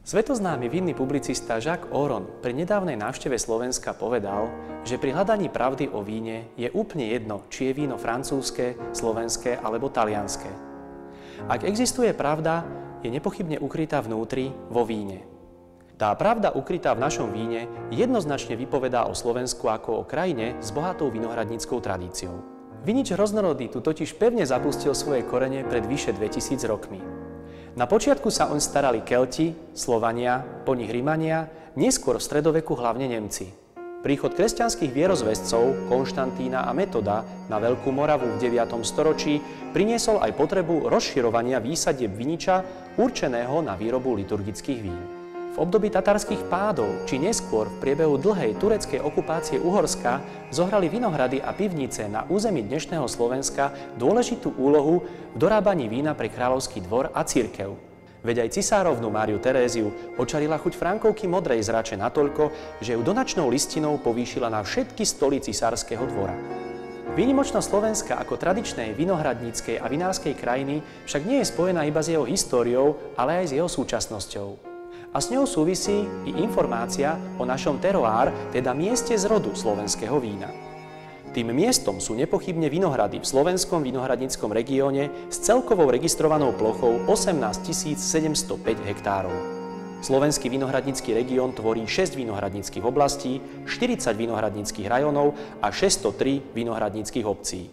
Svetoznámy vinný publicista Jacques Auron pri nedávnej návšteve Slovenska povedal, že pri hľadaní pravdy o víne je úplne jedno, či je víno francúzske, slovenské alebo talianske. Ak existuje pravda, je nepochybne ukrytá vnútri, vo víne. Tá pravda ukrytá v našom víne jednoznačne vypovedá o Slovensku ako o krajine s bohatou vinohradníckou tradíciou. Vinič rôznorodý tu totiž pevne zapustil svoje korene pred vyše 2000 rokmi. Na počiatku sa oň starali Kelti, Slovania, po nich Rimania, neskôr v stredoveku hlavne Nemci. Príchod kresťanských vierozvescov Konštantína a Metoda na Veľkú Moravu v 9. storočí priniesol aj potrebu rozširovania výsadieb viniča určeného na výrobu liturgických vín. V období tatarských pádov či neskôr v priebehu dlhej tureckej okupácie Uhorska zohrali vinohrady a pivnice na území dnešného Slovenska dôležitú úlohu v dorábaní vína pre kráľovský dvor a cirkev. Veď aj cisárovnu Máriu Teréziu očarila chuť Frankovky modrej zrače natoľko, že ju donačnou listinou povýšila na všetky stoly cisárskeho dvora. Výnimočnosť Slovenska ako tradičnej vinohradníckej a vinárskej krajiny však nie je spojená iba s jeho históriou, ale aj s jeho súčasnosťou. A s ňou súvisí i informácia o našom terroir, teda mieste zrodu slovenského vína. Tým miestom sú nepochybne vinohrady v slovenskom vinohradníckom regióne s celkovou registrovanou plochou 18 705 hektárov. Slovenský vinohradnícky región tvorí 6 vinohradníckych oblastí, 40 vinohradníckych rajónov a 603 vinohradníckych obcí.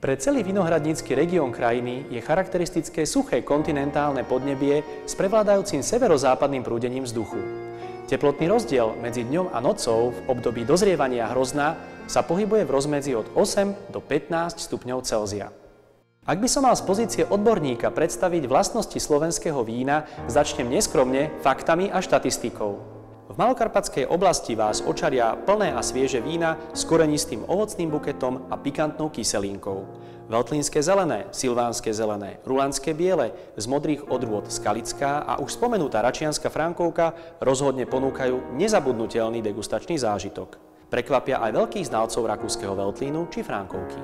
Pre celý vinohradnícky región krajiny je charakteristické suché kontinentálne podnebie s prevládajúcim severozápadným prúdením vzduchu. Teplotný rozdiel medzi dňom a nocou v období dozrievania hrozna sa pohybuje v rozmedzi od 8 do 15 stupňov Celzia. Ak by som mal z pozície odborníka predstaviť vlastnosti slovenského vína, začnem neskromne faktami a štatistikou. V Malokarpatskej oblasti vás očaria plné a svieže vína s korenistým ovocným buketom a pikantnou kyselínkou. Veltlínske zelené, silvánske zelené, rulandské biele, z modrých odrôd Skalická a už spomenutá račianska Frankovka rozhodne ponúkajú nezabudnutelný degustačný zážitok. Prekvapia aj veľkých znalcov rakúskeho Veltlínu či Frankovky.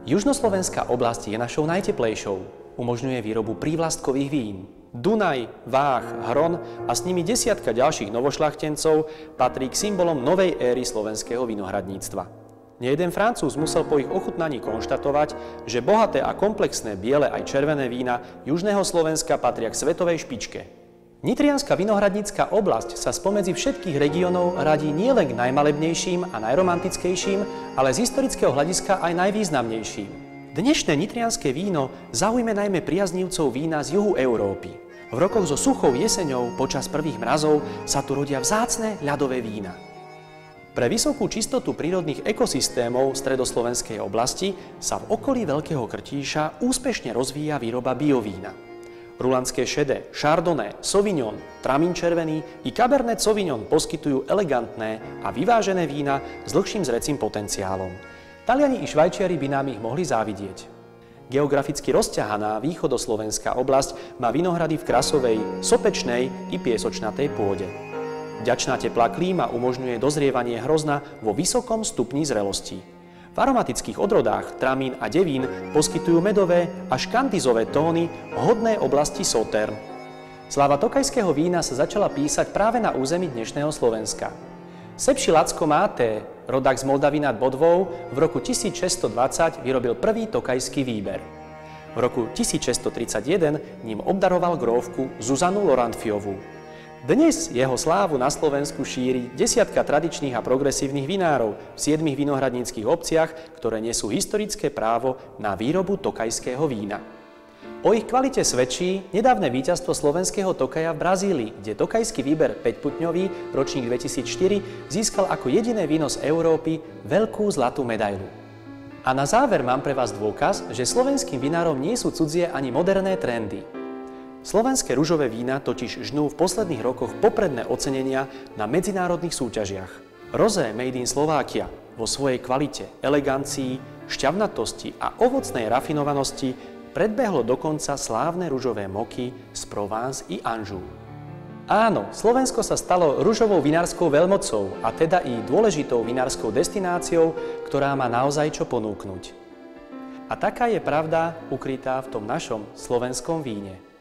Južnoslovenská oblasť je našou najteplejšou. Umožňuje výrobu prívlastkových vín. Dunaj, Váh, Hron a s nimi desiatka ďalších novošľachtencov patrí k symbolom novej éry slovenského vinohradníctva. Nejeden Francúz musel po ich ochutnaní konštatovať, že bohaté a komplexné biele aj červené vína južného Slovenska patria k svetovej špičke. Nitrianska vinohradnícka oblasť sa spomedzi všetkých regiónov radí nielen k najmalebnejším a najromantickejším, ale z historického hľadiska aj najvýznamnejším. Dnešné nitrianske víno zaujme najmä priaznivcov vína z juhu Európy. V rokoch so suchou jeseňou počas prvých mrazov sa tu rodia vzácne ľadové vína. Pre vysokú čistotu prírodných ekosystémov stredoslovenskej oblasti sa v okolí Veľkého Krtíša úspešne rozvíja výroba biovína. Rulandské šedé, Chardonnay, Sauvignon, Tramín červený i Cabernet Sauvignon poskytujú elegantné a vyvážené vína s dlhším zrecím potenciálom. Taliani i Švajčiari by nám ich mohli závidieť. Geograficky rozťahaná východoslovenská oblasť má vinohrady v krasovej, sopečnej i piesočnatej pôde. Vďačná teplá klíma umožňuje dozrievanie hrozna vo vysokom stupni zrelosti. V aromatických odrodách Tramín a Devín poskytujú medové až kandizové tóny hodné oblasti Sauternes. Sláva tokajského vína sa začala písať práve na území dnešného Slovenska. Sepši Lacko Máté, rodák z Moldavy nad Bodvou, v roku 1620 vyrobil prvý tokajský výber. V roku 1631 ním obdaroval grófku Zuzanu Laurentfiovú. Dnes jeho slávu na Slovensku šíri desiatka tradičných a progresívnych vinárov v 7 vinohradníckych obciach, ktoré nesú historické právo na výrobu tokajského vína. O ich kvalite svedčí nedávne víťazstvo slovenského Tokaja v Brazílii, kde tokajský výber 5-putňový, ročník 2004, získal ako jediné víno z Európy veľkú zlatú medailu. A na záver mám pre vás dôkaz, že slovenským vinárom nie sú cudzie ani moderné trendy. Slovenské ružové vína totiž žnú v posledných rokoch popredné ocenenia na medzinárodných súťažiach. Rosé Made in Slovakia vo svojej kvalite, elegancii, šťavnatosti a ovocnej rafinovanosti predbehlo dokonca slávne ružové moky z Provence i Anjou. Áno, Slovensko sa stalo ružovou vinárskou veľmocou a teda i dôležitou vinárskou destináciou, ktorá má naozaj čo ponúknuť. A taká je pravda ukrytá v tom našom slovenskom víne.